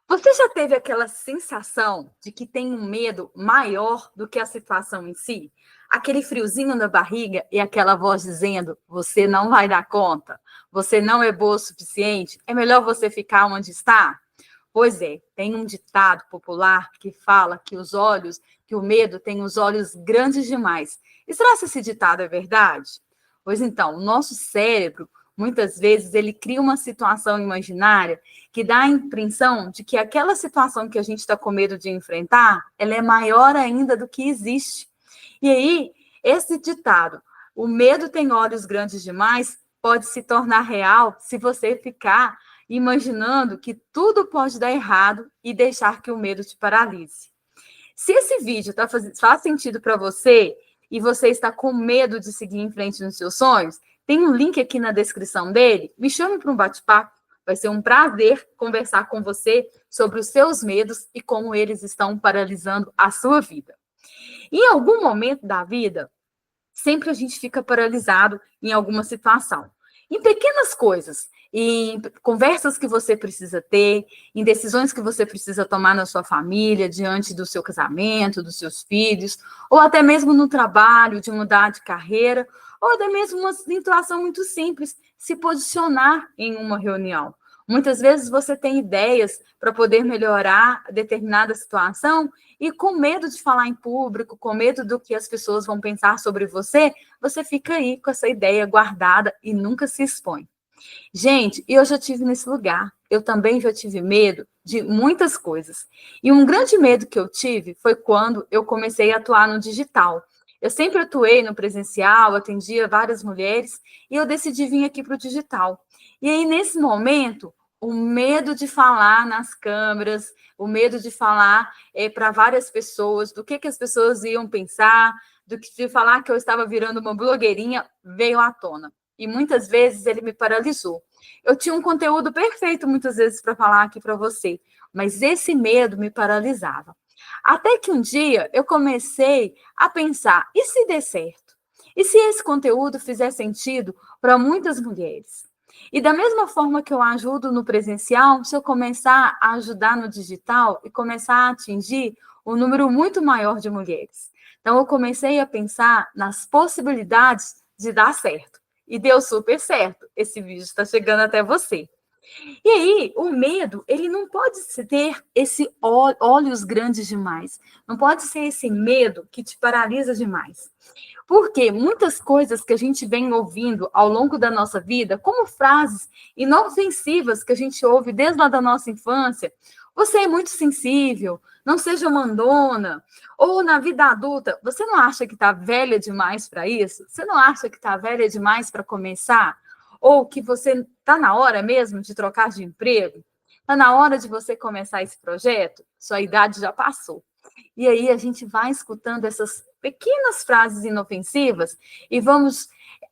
Você já teve aquela sensação de que tem um medo maior do que a situação em si? Aquele friozinho na barriga e aquela voz dizendo: você não vai dar conta, você não é boa o suficiente, é melhor você ficar onde está? Pois é, tem um ditado popular que fala que o medo tem os olhos grandes demais. E será que esse ditado é verdade? Pois então, o nosso cérebro, muitas vezes, ele cria uma situação imaginária que dá a impressão de que aquela situação que a gente está com medo de enfrentar, ela é maior ainda do que existe. E aí, esse ditado, o medo tem olhos grandes demais, pode se tornar real se você ficar imaginando que tudo pode dar errado e deixar que o medo te paralise. Se esse vídeo faz sentido para você e você está com medo de seguir em frente nos seus sonhos, tem um link aqui na descrição dele. Me chame para um bate-papo. Vai ser um prazer conversar com você sobre os seus medos e como eles estão paralisando a sua vida. Em algum momento da vida, sempre a gente fica paralisado em alguma situação. Em pequenas coisas, em conversas que você precisa ter, em decisões que você precisa tomar na sua família, diante do seu casamento, dos seus filhos, ou até mesmo no trabalho, de mudar de carreira, ou até mesmo uma situação muito simples, se posicionar em uma reunião. Muitas vezes você tem ideias para poder melhorar determinada situação e com medo de falar em público, com medo do que as pessoas vão pensar sobre você, você fica aí com essa ideia guardada e nunca se expõe. Gente, eu já tive nesse lugar. Eu também já tive medo de muitas coisas. E um grande medo que eu tive foi quando eu comecei a atuar no digital. Eu sempre atuei no presencial, atendia várias mulheres, e eu decidi vir aqui para o digital. E aí, nesse momento, o medo de falar nas câmeras, o medo de falar para várias pessoas, do que as pessoas iam pensar, de falar que eu estava virando uma blogueirinha, veio à tona. E muitas vezes ele me paralisou. Eu tinha um conteúdo perfeito, muitas vezes, para falar aqui para você, mas esse medo me paralisava. Até que um dia eu comecei a pensar: e se der certo? E se esse conteúdo fizer sentido para muitas mulheres? E da mesma forma que eu ajudo no presencial, se eu começar a ajudar no digital e começar a atingir um número muito maior de mulheres. Então, eu comecei a pensar nas possibilidades de dar certo. E deu super certo. Esse vídeo está chegando até você. E aí, o medo, ele não pode ter esse olhos grandes demais. Não pode ser esse medo que te paralisa demais. Porque muitas coisas que a gente vem ouvindo ao longo da nossa vida, como frases inofensivas que a gente ouve desde lá da nossa infância, você é muito sensível, não seja mandona, ou na vida adulta, você não acha que está velha demais para isso? Você não acha que está velha demais para começar? Ou que você está na hora mesmo de trocar de emprego? Está na hora de você começar esse projeto? Sua idade já passou. E aí a gente vai escutando essas pequenas frases inofensivas e vamos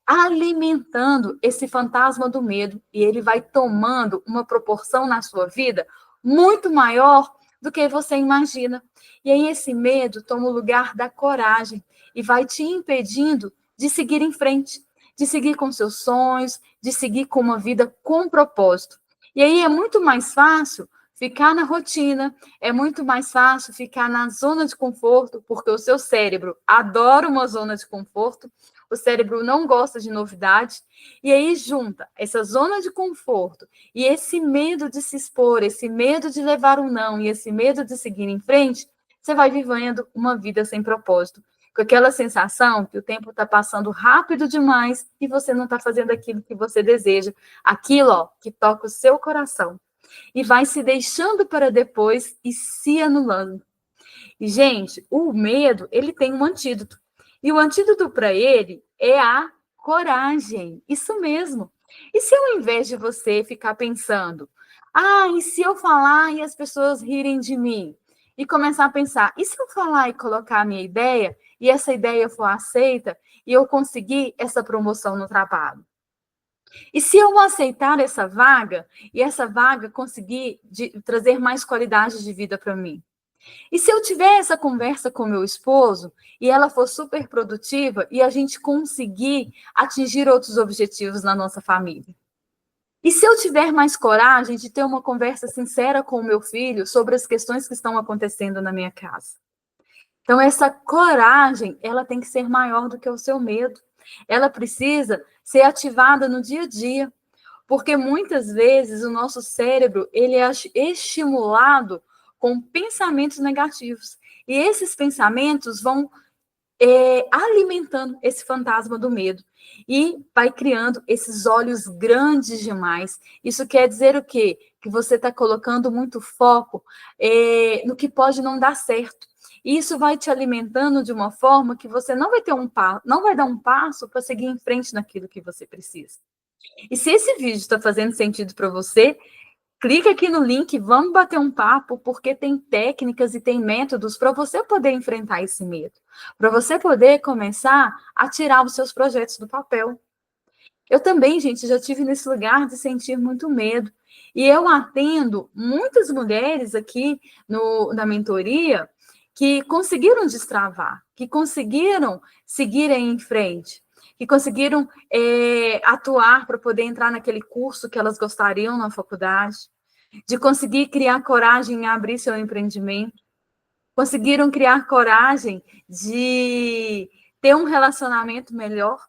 alimentando esse fantasma do medo e ele vai tomando uma proporção na sua vida muito maior do que você imagina. E aí esse medo toma o lugar da coragem e vai te impedindo de seguir em frente, de seguir com seus sonhos, de seguir com uma vida com propósito. E aí é muito mais fácil ficar na rotina, é muito mais fácil ficar na zona de conforto, porque o seu cérebro adora uma zona de conforto, o cérebro não gosta de novidade, e aí junta essa zona de conforto e esse medo de se expor, esse medo de levar um não e esse medo de seguir em frente, você vai vivendo uma vida sem propósito, com aquela sensação que o tempo está passando rápido demais e você não está fazendo aquilo que você deseja, aquilo ó, que toca o seu coração. E vai se deixando para depois e se anulando. E, gente, o medo, ele tem um antídoto. E o antídoto para ele é a coragem. Isso mesmo. E se ao invés de você ficar pensando, e se eu falar e as pessoas rirem de mim? E começar a pensar, e se eu falar e colocar a minha ideia, e essa ideia for aceita, e eu conseguir essa promoção no trabalho? E se eu aceitar essa vaga, e essa vaga conseguir trazer mais qualidade de vida para mim? E se eu tiver essa conversa com meu esposo, e ela for super produtiva, e a gente conseguir atingir outros objetivos na nossa família? E se eu tiver mais coragem de ter uma conversa sincera com o meu filho sobre as questões que estão acontecendo na minha casa? Então, essa coragem, ela tem que ser maior do que o seu medo. Ela precisa ser ativada no dia a dia, porque muitas vezes o nosso cérebro, ele é estimulado com pensamentos negativos. E esses pensamentos vão alimentando esse fantasma do medo e vai criando esses olhos grandes demais. Isso quer dizer o quê? Que você está colocando muito foco no que pode não dar certo. E isso vai te alimentando de uma forma que você não vai ter não vai dar um passo para seguir em frente naquilo que você precisa. E se esse vídeo está fazendo sentido para você, clica aqui no link, vamos bater um papo, porque tem técnicas e tem métodos para você poder enfrentar esse medo, para você poder começar a tirar os seus projetos do papel. Eu também, gente, já tive nesse lugar de sentir muito medo. E eu atendo muitas mulheres aqui na mentoria que conseguiram destravar, que conseguiram seguir em frente, que conseguiram atuar para poder entrar naquele curso que elas gostariam na faculdade, de conseguir criar coragem em abrir seu empreendimento, conseguiram criar coragem de ter um relacionamento melhor.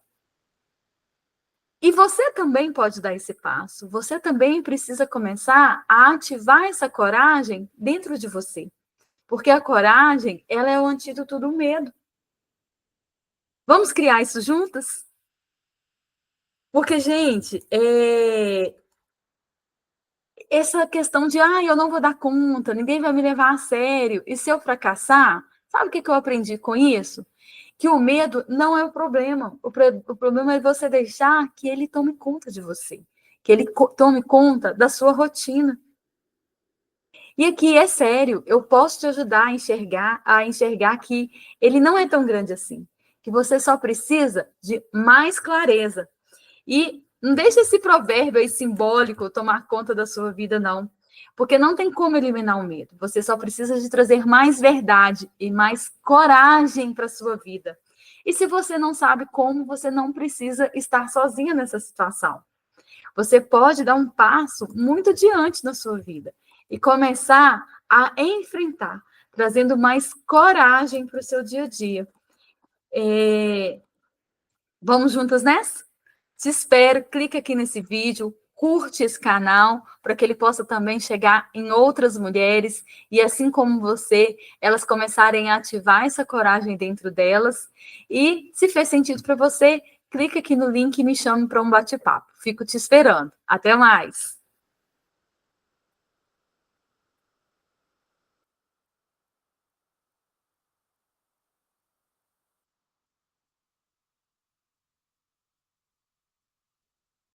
E você também pode dar esse passo. Você também precisa começar a ativar essa coragem dentro de você. Porque a coragem, ela é o antídoto do medo. Vamos criar isso juntas? Porque, gente, essa questão de, eu não vou dar conta, ninguém vai me levar a sério, e se eu fracassar, sabe o que eu aprendi com isso? Que o medo não é o problema. O problema é você deixar que ele tome conta de você, que ele tome conta da sua rotina. E aqui é sério, eu posso te ajudar a enxergar que ele não é tão grande assim, que você só precisa de mais clareza. E não deixe esse provérbio aí simbólico tomar conta da sua vida, não. Porque não tem como eliminar o medo. Você só precisa de trazer mais verdade e mais coragem para a sua vida. E se você não sabe como, você não precisa estar sozinha nessa situação. Você pode dar um passo muito adiante na sua vida e começar a enfrentar, trazendo mais coragem para o seu dia a dia. Vamos juntas nessa? Te espero, clica aqui nesse vídeo, curte esse canal, para que ele possa também chegar em outras mulheres, e assim como você, elas começarem a ativar essa coragem dentro delas. E se fez sentido para você, clica aqui no link e me chame para um bate-papo. Fico te esperando. Até mais!